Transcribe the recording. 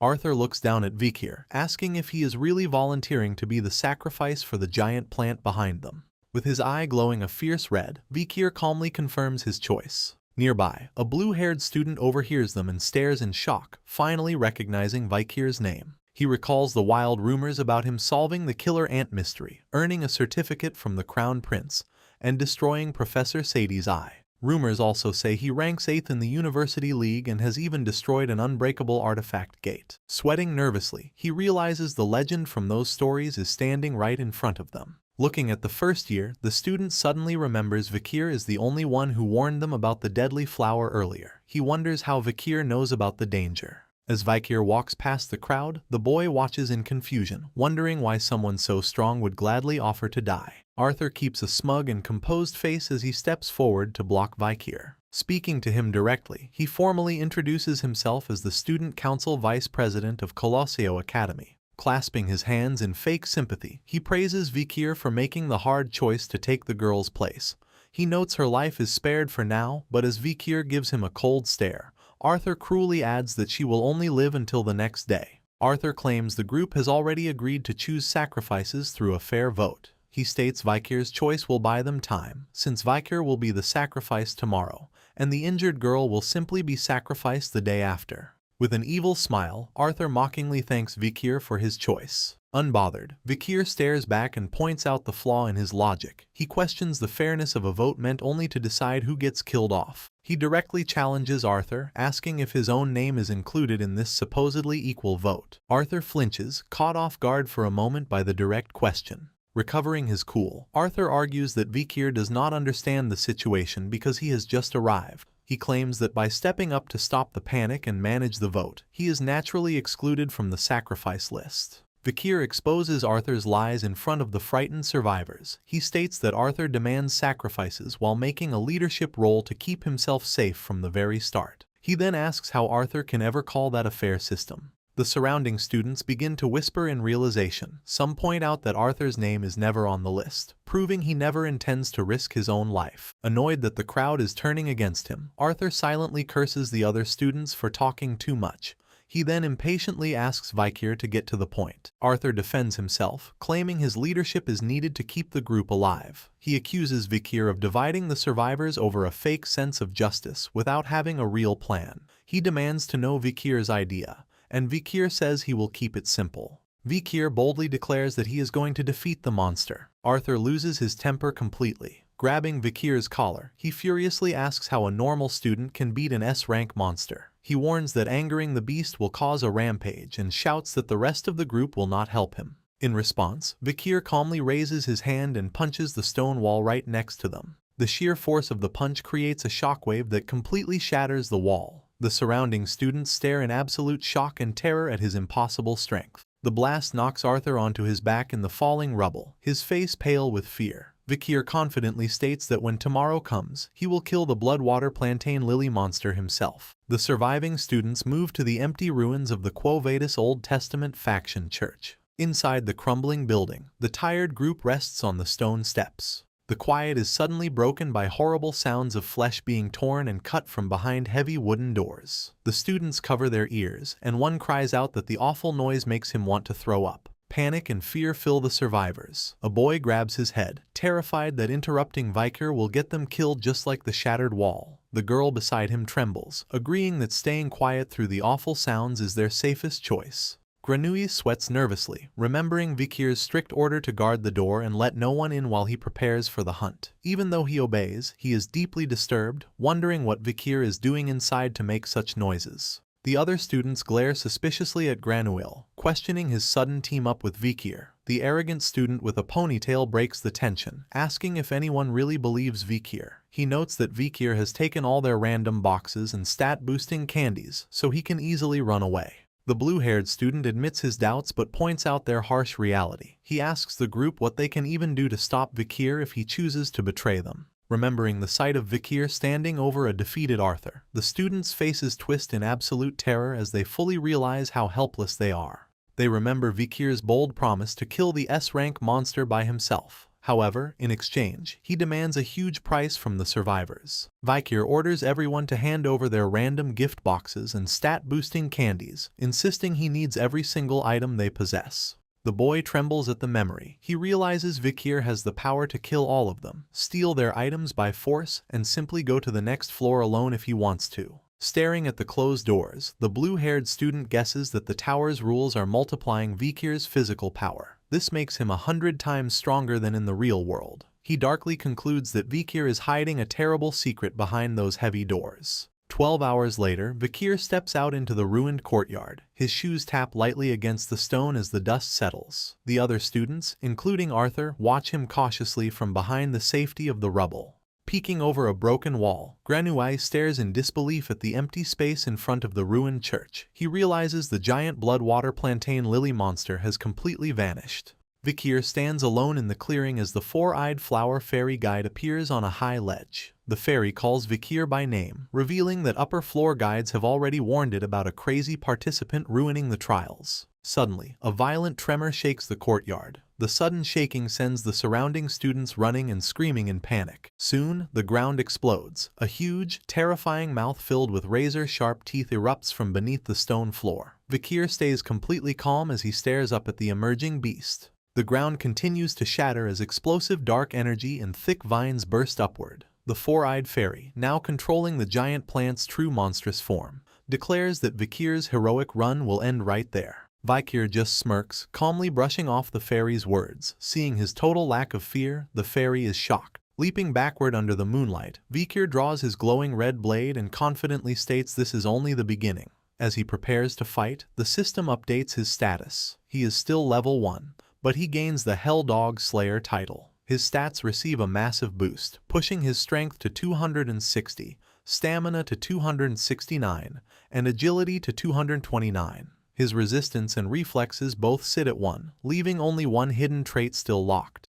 Arthur looks down at Vikir, asking if he is really volunteering to be the sacrifice for the giant plant behind them. With his eye glowing a fierce red, Vikir calmly confirms his choice. Nearby, a blue-haired student overhears them and stares in shock, finally recognizing Vikir's name. He recalls the wild rumors about him solving the killer ant mystery, earning a certificate from the Crown Prince, and destroying Professor Sadie's eye. Rumors also say he ranks 8th in the University League and has even destroyed an unbreakable artifact gate. Sweating nervously, he realizes the legend from those stories is standing right in front of them. Looking at the first year, the student suddenly remembers Vikir is the only one who warned them about the deadly flower earlier. He wonders how Vikir knows about the danger. As Vikir walks past the crowd, the boy watches in confusion, wondering why someone so strong would gladly offer to die. Arthur keeps a smug and composed face as he steps forward to block Vikir. Speaking to him directly, he formally introduces himself as the Student Council Vice President of Colosseo Academy. Clasping his hands in fake sympathy, he praises Vikir for making the hard choice to take the girl's place. He notes her life is spared for now, but as Vikir gives him a cold stare, Arthur cruelly adds that she will only live until the next day. Arthur claims the group has already agreed to choose sacrifices through a fair vote. He states Vikir's choice will buy them time, since Vikir will be the sacrifice tomorrow, and the injured girl will simply be sacrificed the day after. With an evil smile, Arthur mockingly thanks Vikir for his choice. Unbothered, Vikir stares back and points out the flaw in his logic. He questions the fairness of a vote meant only to decide who gets killed off. He directly challenges Arthur, asking if his own name is included in this supposedly equal vote. Arthur flinches, caught off guard for a moment by the direct question. Recovering his cool, Arthur argues that Vikir does not understand the situation because he has just arrived. He claims that by stepping up to stop the panic and manage the vote, he is naturally excluded from the sacrifice list. Vikir exposes Arthur's lies in front of the frightened survivors. He states that Arthur demands sacrifices while making a leadership role to keep himself safe from the very start. He then asks how Arthur can ever call that a fair system. The surrounding students begin to whisper in realization. Some point out that Arthur's name is never on the list, proving he never intends to risk his own life. Annoyed that the crowd is turning against him, Arthur silently curses the other students for talking too much. He then impatiently asks Vikir to get to the point. Arthur defends himself, claiming his leadership is needed to keep the group alive. He accuses Vikir of dividing the survivors over a fake sense of justice without having a real plan. He demands to know Vikir's idea, and Vikir says he will keep it simple. Vikir boldly declares that he is going to defeat the monster. Arthur loses his temper completely. Grabbing Vikir's collar, he furiously asks how a normal student can beat an S-rank monster. He warns that angering the beast will cause a rampage and shouts that the rest of the group will not help him. In response, Vikir calmly raises his hand and punches the stone wall right next to them. The sheer force of the punch creates a shockwave that completely shatters the wall. The surrounding students stare in absolute shock and terror at his impossible strength. The blast knocks Arthur onto his back in the falling rubble, his face pale with fear. Vikir confidently states that when tomorrow comes, he will kill the Bloodwater Plantain Lily monster himself. The surviving students move to the empty ruins of the Quo Vadis Old Testament faction church. Inside the crumbling building, the tired group rests on the stone steps. The quiet is suddenly broken by horrible sounds of flesh being torn and cut from behind heavy wooden doors. The students cover their ears, and one cries out that the awful noise makes him want to throw up. Panic and fear fill the survivors. A boy grabs his head, terrified that interrupting Vikir will get them killed just like the shattered wall. The girl beside him trembles, agreeing that staying quiet through the awful sounds is their safest choice. Grenouille sweats nervously, remembering Vikir's strict order to guard the door and let no one in while he prepares for the hunt. Even though he obeys, he is deeply disturbed, wondering what Vikir is doing inside to make such noises. The other students glare suspiciously at Grenouille, questioning his sudden team-up with Vikir. The arrogant student with a ponytail breaks the tension, asking if anyone really believes Vikir. He notes that Vikir has taken all their random boxes and stat-boosting candies, so he can easily run away. The blue-haired student admits his doubts but points out their harsh reality. He asks the group what they can even do to stop Vikir if he chooses to betray them. Remembering the sight of Vikir standing over a defeated Arthur, the students' faces twist in absolute terror as they fully realize how helpless they are. They remember Vikir's bold promise to kill the S-rank monster by himself. However, in exchange, he demands a huge price from the survivors. Vikir orders everyone to hand over their random gift boxes and stat-boosting candies, insisting he needs every single item they possess. The boy trembles at the memory. He realizes Vikir has the power to kill all of them, steal their items by force, and simply go to the next floor alone if he wants to. Staring at the closed doors, the blue-haired student guesses that the tower's rules are multiplying Vikir's physical power. This makes him 100 times stronger than in the real world. He darkly concludes that Vikir is hiding a terrible secret behind those heavy doors. 12 hours later, Vikir steps out into the ruined courtyard. His shoes tap lightly against the stone as the dust settles. The other students, including Arthur, watch him cautiously from behind the safety of the rubble. Peeking over a broken wall, Granui stares in disbelief at the empty space in front of the ruined church. He realizes the giant blood-water plantain lily monster has completely vanished. Vikir stands alone in the clearing as the four-eyed flower fairy guide appears on a high ledge. The fairy calls Vikir by name, revealing that upper floor guides have already warned it about a crazy participant ruining the trials. Suddenly, a violent tremor shakes the courtyard. The sudden shaking sends the surrounding students running and screaming in panic. Soon, the ground explodes. A huge, terrifying mouth filled with razor-sharp teeth erupts from beneath the stone floor. Vikir stays completely calm as he stares up at the emerging beast. The ground continues to shatter as explosive dark energy and thick vines burst upward. The four-eyed fairy, now controlling the giant plant's true monstrous form, declares that Vikir's heroic run will end right there. Vikir just smirks, calmly brushing off the fairy's words. Seeing his total lack of fear, the fairy is shocked. Leaping backward under the moonlight, Vikir draws his glowing red blade and confidently states this is only the beginning. As he prepares to fight, the system updates his status. He is still level 1, but he gains the Hell Dog Slayer title. His stats receive a massive boost, pushing his strength to 260, stamina to 269, and agility to 229. His resistance and reflexes both sit at 1, leaving only one hidden trait still locked.